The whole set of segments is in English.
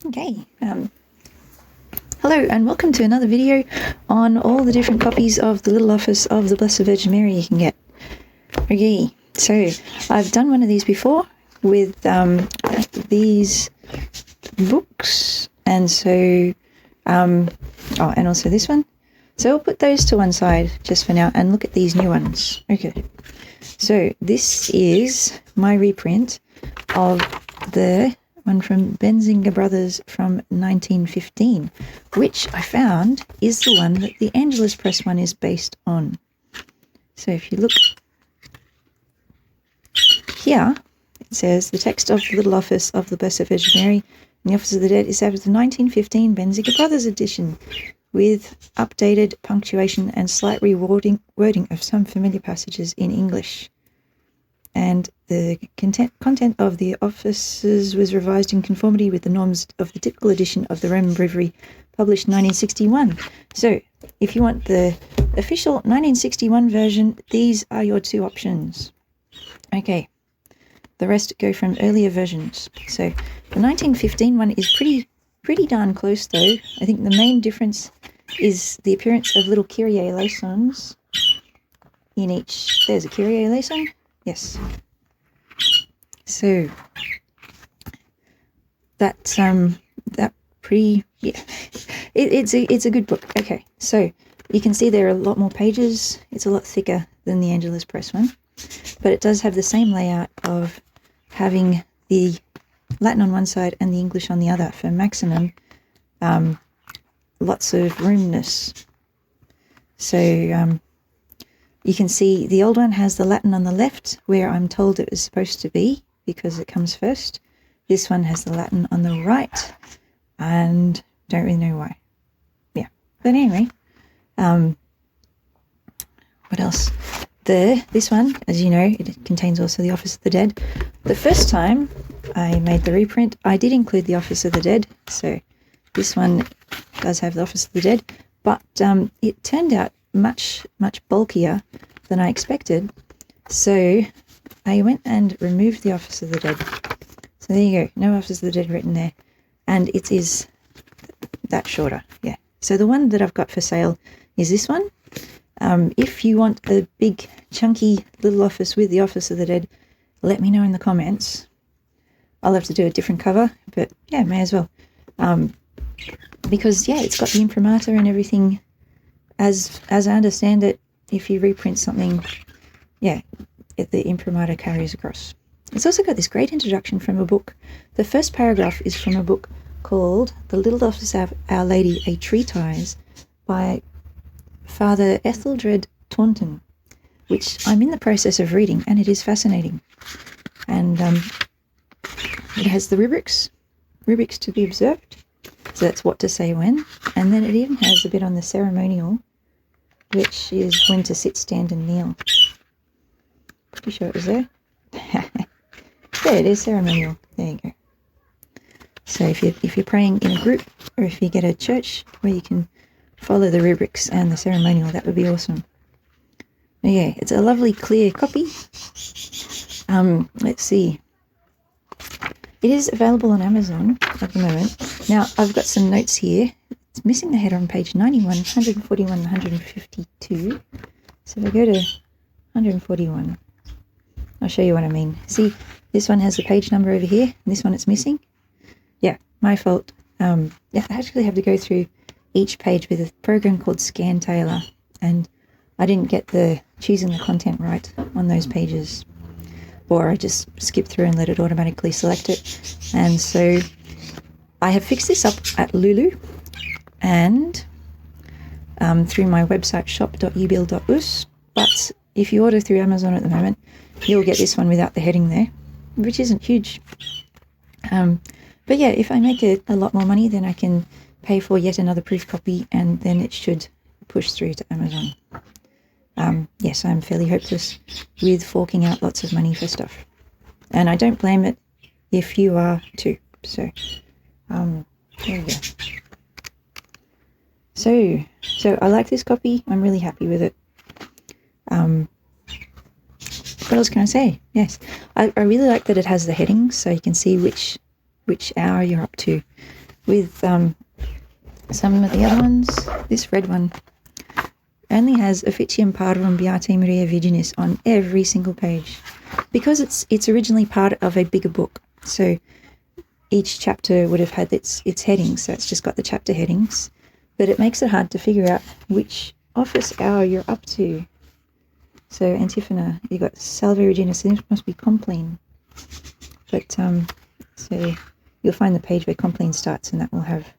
Okay, hello and welcome to another video on all the different copies of the Little Office of the Blessed Virgin Mary you can get. Okay, so I've done one of these before with these books, and so, and also this one. So I'll put those to one side just for now and look at these new ones. Okay, so this is my reprint of the one from Benziger Brothers from 1915, which I found is the one that the Angelus Press one is based on. So if you look here, it says the text of the Little Office of the Blessed Virgin Mary and the Office of the Dead is out of the 1915 Benziger Brothers edition, with updated punctuation and slight rewording of some familiar passages in English. And the content of the offices was revised in conformity with the norms of the typical edition of the Roman Breviary, published in 1961. So, if you want the official 1961 version, these are your two options. Okay, the rest go from earlier versions. So, the 1915 one is pretty darn close, though. I think the main difference is the appearance of little Kyrie eleisons in each. There's a Kyrie eleison. Yes. So it's a good book. Okay, so you can see there are a lot more pages. It's a lot thicker than the Angelus Press one, but it does have the same layout of having the Latin on one side and the English on the other for maximum lots of roomness. So you can see the old one has the Latin on the left, where I'm told it was supposed to be because it comes first. This one has the Latin on the right, and don't really know why. Yeah, but anyway, what else? This one, as you know, it contains also the Office of the Dead. The first time I made the reprint, I did include the Office of the Dead, so this one does have the Office of the Dead, but it turned out much bulkier than I expected, so I went and removed the Office of the Dead. So there you go, no Office of the Dead written there, and it is that shorter. Yeah, so the one that I've got for sale is this one. If you want a big chunky little office with the Office of the Dead, let me know in the comments. I'll have to do a different cover, but yeah, may as well, because yeah, it's got the imprimatur and everything. As I understand it, if you reprint something, yeah, the imprimatur carries across. It's also got this great introduction from a book. The first paragraph is from a book called The Little Office of Our Lady, a Treatise by Father Etheldred Taunton, which I'm in the process of reading, and it is fascinating. And it has the rubrics to be observed, so that's what to say when, and then it even has a bit on the ceremonial, which is when to sit, stand and kneel. Pretty sure it was there. There it is, ceremonial. There you go. So if you're praying in a group, or if you get a church where you can follow the rubrics and the ceremonial, that would be awesome. Yeah, it's a lovely clear copy. Let's see. It is available on Amazon at the moment. Now, I've got some notes here. It's missing the header on page 91, 141, 152. So if I go to 141, I'll show you what I mean. See, this one has the page number over here, and this one it's missing. Yeah, my fault. I actually have to go through each page with a program called Scan Tailor, and I didn't get the choosing the content right on those pages, or I just skipped through and let it automatically select it. And so I have fixed this up at Lulu and through my website shop.ubil.us, but if you order through Amazon at the moment, you'll get this one without the heading there, which isn't huge. But yeah, if I make a lot more money, then I can pay for yet another proof copy, and then it should push through to Amazon. Yes, I'm fairly hopeless with forking out lots of money for stuff, and I don't blame it if you are too. So there we go. So I like this copy. I'm really happy with it. What else can I say? Yes, I really like that it has the headings, so you can see which hour you're up to. with some of the other ones. This red one only has Officium Parvum Beate Maria Virginis on every single page, because it's originally part of a bigger book. So each chapter would have had its headings, so it's just got the chapter headings, but it makes it hard to figure out which office hour you're up to. So Antiphona, you got Salve Regina, so this must be Compline. But so you'll find the page where Compline starts, and that will have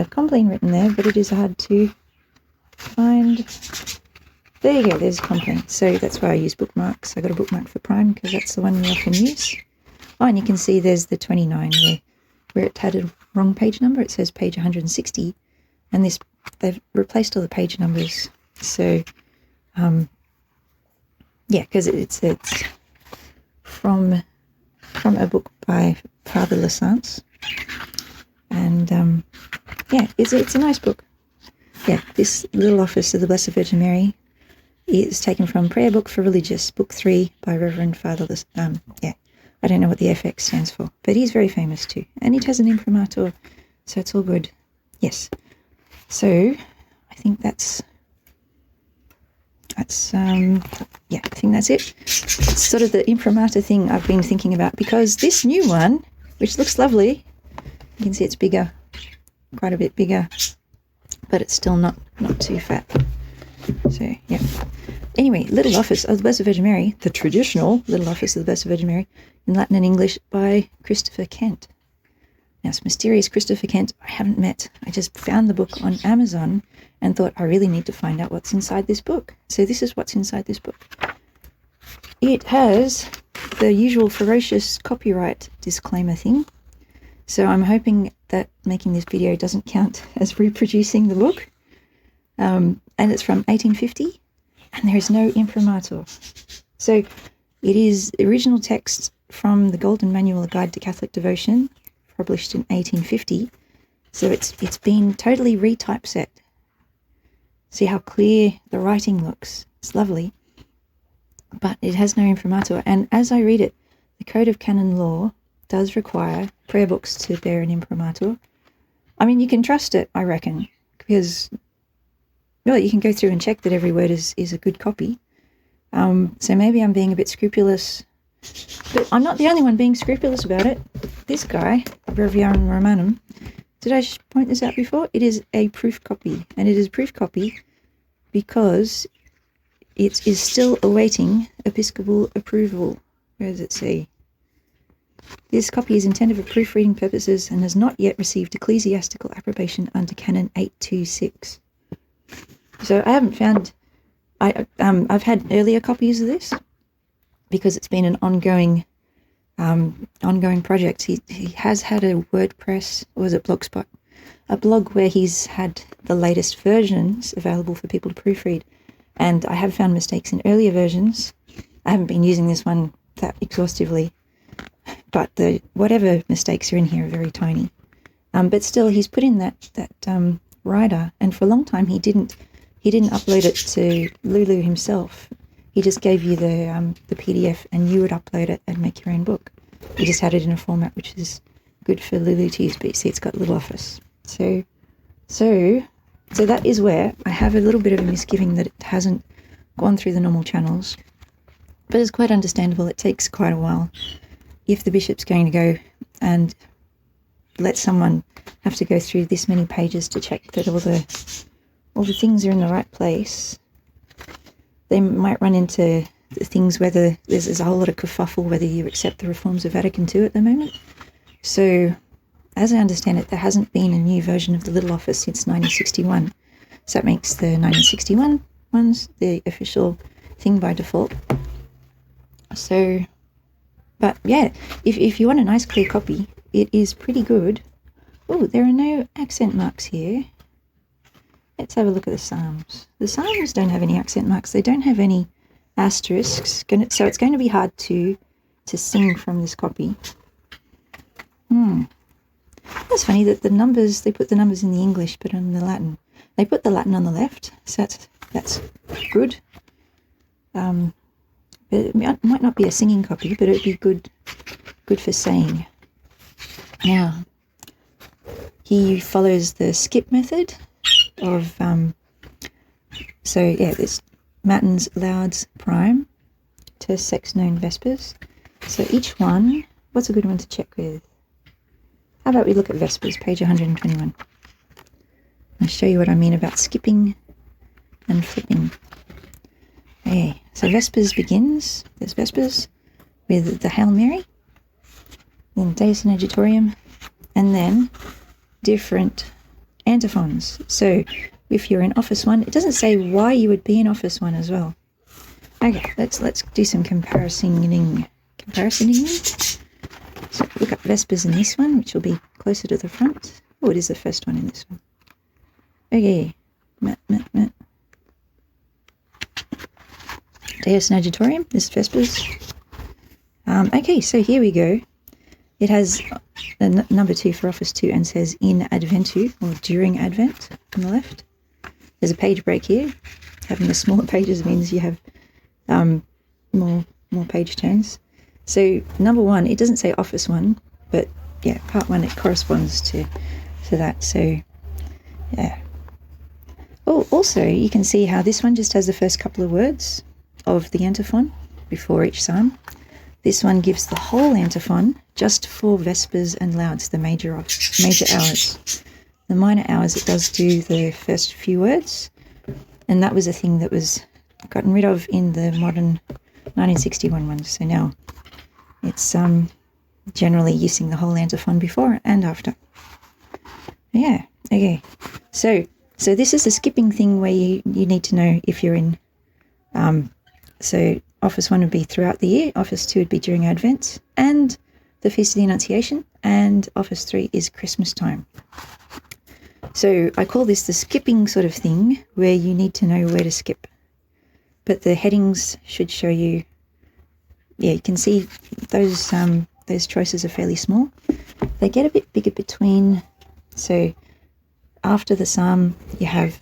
Compline written there, but it is hard to find. There you go, there's Compline. So that's why I use bookmarks. I got a bookmark for Prime because that's the one we often use. Oh, and you can see there's the 29 where it had a wrong page number. It says page 160, and this they've replaced all the page numbers. So yeah, because it's from a book by Father Lassance, and yeah, it's a nice book. Yeah, this Little Office of the Blessed Virgin Mary is taken from Prayer Book for Religious, Book 3 by Reverend Father yeah, I don't know what the FX stands for, but he's very famous too, and it has an imprimatur, so it's all good. Yes, so I think that's yeah, I think that's it. It's sort of the imprimatur thing I've been thinking about, because this new one, which looks lovely, you can see it's bigger, quite a bit bigger, but it's still not too fat. So yeah. Anyway, Little Office of the Blessed Virgin Mary, the traditional Little Office of the Blessed Virgin Mary, in Latin and English, by Christopher Kent. Now, it's mysterious Christopher Kent I haven't met. I just found the book on Amazon and thought I really need to find out what's inside this book. So this is what's inside this book. It has the usual ferocious copyright disclaimer thing. So I'm hoping that making this video doesn't count as reproducing the book. And it's from 1850, and there is no imprimatur. So it is original text from the Golden Manual, A Guide to Catholic Devotion, published in 1850. So it's been totally retypeset. See how clear the writing looks. It's lovely. But it has no imprimatur. And as I read it, the Code of Canon Law does require prayer books to bear an imprimatur. I mean, you can trust it, I reckon, because, well, you can go through and check that every word is a good copy. So maybe I'm being a bit scrupulous, but I'm not the only one being scrupulous about it. This guy, Breviarum Romanum, did I point this out before? It is a proof copy, and it is a proof copy because it is still awaiting episcopal approval. Where does it say? This copy is intended for proofreading purposes and has not yet received ecclesiastical approbation under Canon 826. So I haven't found. I've had earlier copies of this because it's been an ongoing project. He has had a WordPress, or was it Blogspot, a blog where he's had the latest versions available for people to proofread, and I have found mistakes in earlier versions. I haven't been using this one that exhaustively, but the whatever mistakes are in here are very tiny. But still, he's put in that rider, and for a long time he didn't upload it to Lulu himself. He just gave you the PDF, and you would upload it and make your own book. He just had it in a format which is good for Lulu to use, but you see it's got Little Office. So that is where I have a little bit of a misgiving that it hasn't gone through the normal channels. But it's quite understandable. It takes quite a while. If the bishop's going to go and let someone have to go through this many pages to check that all the things are in the right place, they might run into the things whether there's a whole lot of kerfuffle whether you accept the reforms of Vatican II at the moment. So, as I understand it, there hasn't been a new version of the Little Office since 1961. So that makes the 1961 ones the official thing by default. So, but yeah, if you want a nice clear copy, it is pretty good. Oh, there are no accent marks here. Let's have a look at the Psalms. The Psalms don't have any accent marks. They don't have any asterisks. So it's going to be hard to sing from this copy. That's funny that the numbers, they put the numbers in the English, but in the Latin. They put the Latin on the left, so that's good. It might not be a singing copy, but it'd be good for saying. Now, he follows the skip method of, there's matins, louds, prime, terse, sex, known, vespers. So each one, what's a good one to check with? How about we look at vespers, page 121. I'll show you what I mean about skipping and flipping. Okay, so vespers begins, there's vespers with the Hail Mary, then Deus in Adjutorium, and then different antiphons. So if you're in Office 1, it doesn't say why you would be in Office 1 as well. Okay, let's do some comparising. So look up vespers in this one, which will be closer to the front. Oh, it is the first one in this one. Okay, Deus in Adjutorium, this is vespers. Okay, so here we go. It has the number 2 for Office 2 and says in Adventu, or during Advent on the left. There's a page break here. Having the smaller pages means you have more page turns. So number 1, it doesn't say Office 1, but yeah, part 1, it corresponds to that. So yeah. Oh, also you can see how this one just has the first couple of words of the antiphon before each psalm. This one gives the whole antiphon just for vespers and louds, the major hours. The minor hours, it does do the first few words, and that was a thing that was gotten rid of in the modern 1961 ones. So now it's generally using the whole antiphon before and after. Yeah, okay. So this is a skipping thing where you need to know if you're in. So Office 1 would be throughout the year, Office 2 would be during Advent and the Feast of the Annunciation, and Office 3 is Christmas time. So I call this the skipping sort of thing, where you need to know where to skip. But the headings should show you, yeah, you can see those choices are fairly small. They get a bit bigger between, so after the psalm you have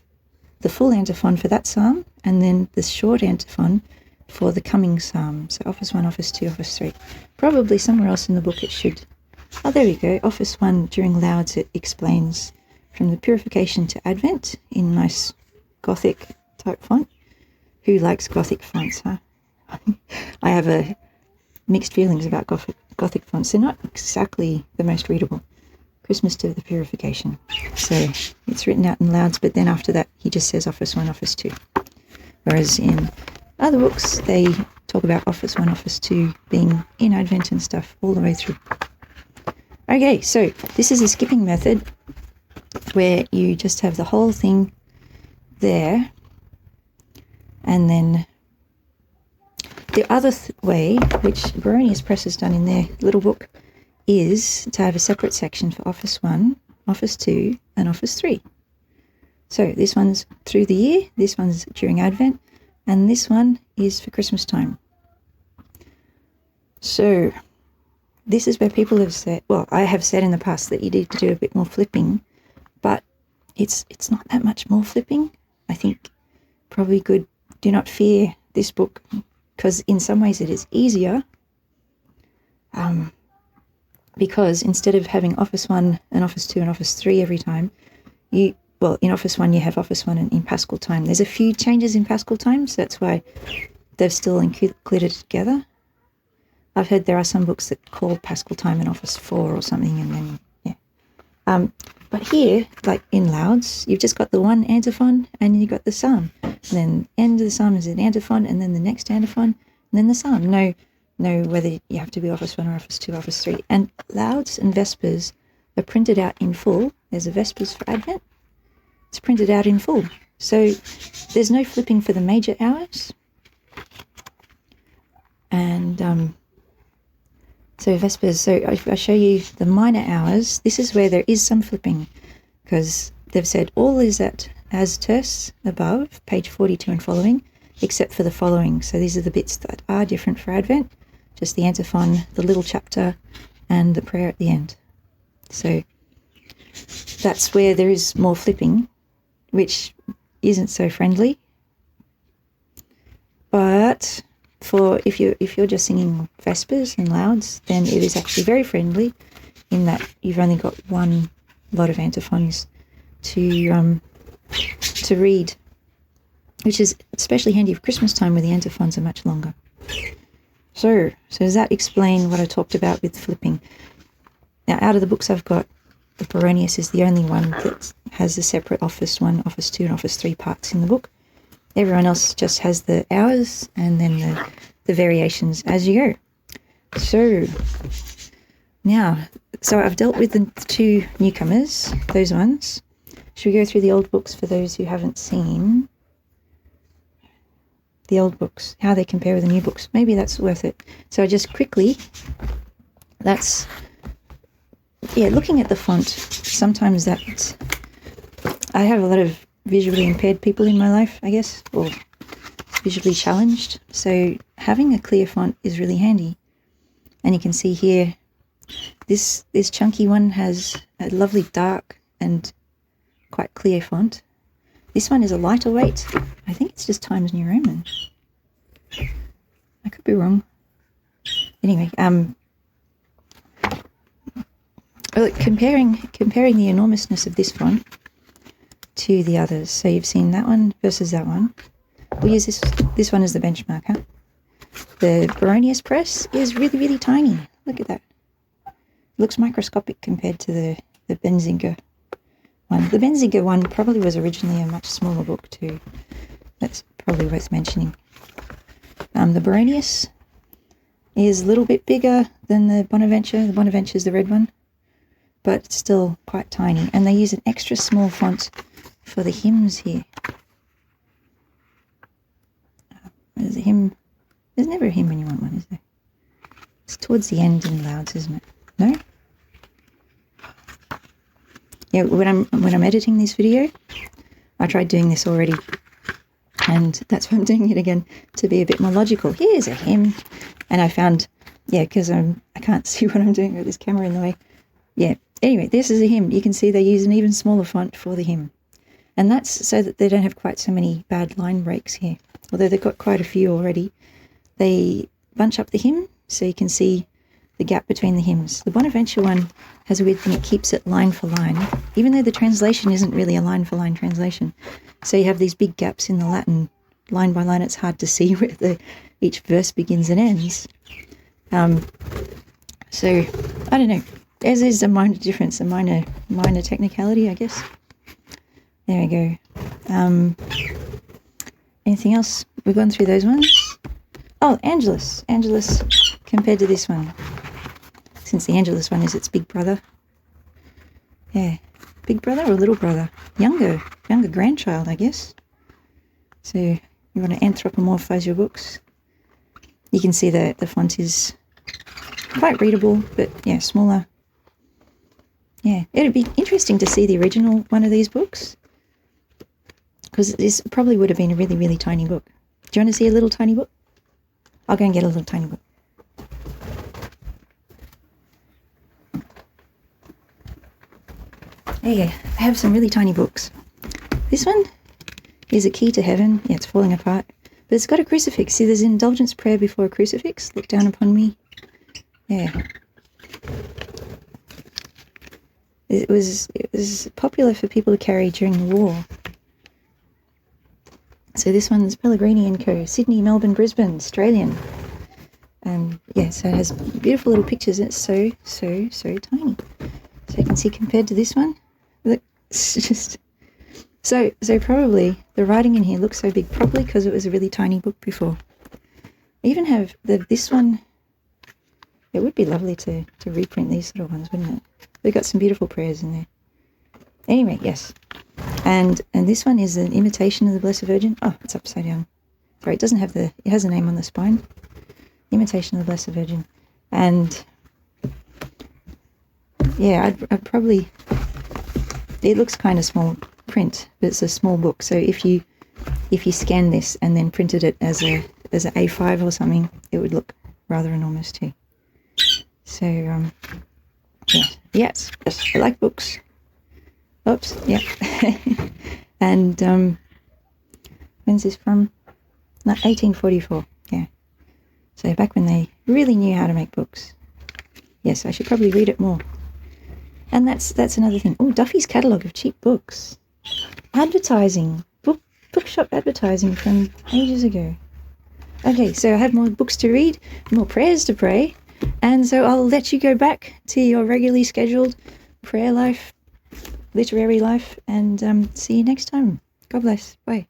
the full antiphon for that psalm, and then the short antiphon for the coming psalm. So Office 1, Office 2, Office 3. Probably somewhere else in the book it should. Oh, there we go. Office 1, during louds, it explains from the purification to Advent in nice Gothic type font. Who likes Gothic fonts, huh? I have mixed feelings about Gothic fonts. They're not exactly the most readable. Christmas to the purification. So it's written out in louds, but then after that he just says Office 1, Office 2. Whereas in other books they talk about Office 1, Office 2 being in Advent and stuff all the way through. Okay, so this is a skipping method where you just have the whole thing there, and then the other way, which Baronius Press has done in their little book, is to have a separate section for Office 1, Office 2 and Office 3. So this one's through the year, this one's during Advent, and this one is for Christmas time. So this is where people have said, well, I have said in the past that you need to do a bit more flipping, but it's not that much more flipping. I think probably good. Do not fear this book, because in some ways it is easier, because instead of having Office 1 and Office 2 and Office 3 every time, in Office 1 you have Office 1 in Paschal time. There's a few changes in Paschal time, so that's why they've still included it together. I've heard there are some books that call Paschal time in Office 4 or something, and then, yeah. But here, like in louds, you've just got the one antiphon and you've got the psalm. And then end of the psalm is an antiphon, and then the next antiphon, and then the psalm. No, whether you have to be Office 1 or Office 2, Office 3. And louds and vespers are printed out in full. There's a vespers for Advent. It's printed out in full. So there's no flipping for the major hours. And so vespers, so if I show you the minor hours, this is where there is some flipping, because they've said all is as terse above, page 42 and following, except for the following. So these are the bits that are different for Advent, just the antiphon, the little chapter, and the prayer at the end. So that's where there is more flipping, which isn't so friendly. But for if you're just singing vespers and louds, then it is actually very friendly, in that you've only got one lot of antiphons to read, which is especially handy for Christmas time where the antiphons are much longer. So does that explain what I talked about with flipping? Now, out of the books I've got, the Baronius is the only one that has a separate Office 1, Office 2 and Office 3 parts in the book. Everyone else just has the hours and then the variations as you go. So I've dealt with the two newcomers, those ones. Should we go through the old books for those who haven't seen the old books, how they compare with the new books? Maybe that's worth it. So just quickly, looking at the font, sometimes I have a lot of visually impaired people in my life, I guess, or visually challenged. So having a clear font is really handy. And you can see here, this chunky one has a lovely dark and quite clear font. This one is a lighter weight. I think it's just Times New Roman. I could be wrong. Anyway, comparing the enormousness of this font to the others. So you've seen that one versus that one. We'll use this one as the benchmark, huh? The Baronius press is really, really tiny. Look at that. It looks microscopic compared to the Benziger one. The Benziger one probably was originally a much smaller book too. That's probably worth mentioning. The Baronius is a little bit bigger than the Bonaventure. The Bonaventure is the red one, but it's still quite tiny. And they use an extra small font for the hymns here. There's a hymn. There's never a hymn when you want one, is there? It's towards the end in Louds, isn't it? No? Yeah, when I'm editing this video, I tried doing this already, and that's why I'm doing it again, to be a bit more logical. Here's a hymn, and I found, because I can't see what I'm doing with this camera in the way. Yeah, anyway, this is a hymn. You can see they use an even smaller font for the hymn, and that's so that they don't have quite so many bad line breaks here. Although they've got quite a few already. They bunch up the hymn so you can see the gap between the hymns. The Bonaventure one has a weird thing, it keeps it line for line, even though the translation isn't really a line for line translation. So you have these big gaps in the Latin, line by line. It's hard to see where each verse begins and ends. So, I don't know. There's a minor difference, a minor technicality, I guess. There we go. Anything else? We've gone through those ones. Oh, Angelus. Angelus compared to this one. Since the Angelus one is its big brother. Yeah. Big brother or little brother? Younger grandchild, I guess. So you want to anthropomorphize your books. You can see that the font is quite readable, but yeah, smaller. Yeah, it'd be interesting to see the original one of these books, because this probably would have been a really, really tiny book. Do you want to see a little tiny book? I'll go and get a little tiny book. There you go. I have some really tiny books. This one is A Key to Heaven. Yeah, it's falling apart. But it's got a crucifix. See, there's an indulgence prayer before a crucifix. Look down upon me. Yeah. It was popular for people to carry during the war. So this one's Pellegrini & Co. Sydney, Melbourne, Brisbane, Australian. Yeah, so it has beautiful little pictures. It's so tiny. So you can see compared to this one, look, it's just... So probably the writing in here looks so big, probably because it was a really tiny book before. I even have this one. It would be lovely to reprint these little ones, wouldn't it? They've got some beautiful prayers in there. Anyway, yes. And this one is an imitation of the Blessed Virgin. Oh, it's upside down. Sorry, it doesn't have it has a name on the spine. Imitation of the Blessed Virgin. And yeah, I'd probably, it looks kind of small print, but it's a small book. So if you scan this and then printed it as an A5 or something, it would look rather enormous too. So yes, I like books. Oops, yeah. And when's this from? 1844, yeah. So back when they really knew how to make books. Yes, I should probably read it more. And that's another thing. Oh, Duffy's catalogue of cheap books. Advertising. Bookshop advertising from ages ago. Okay, so I have more books to read, more prayers to pray, and so I'll let you go back to your regularly scheduled prayer life, literary life, and see you next time. God bless. Bye.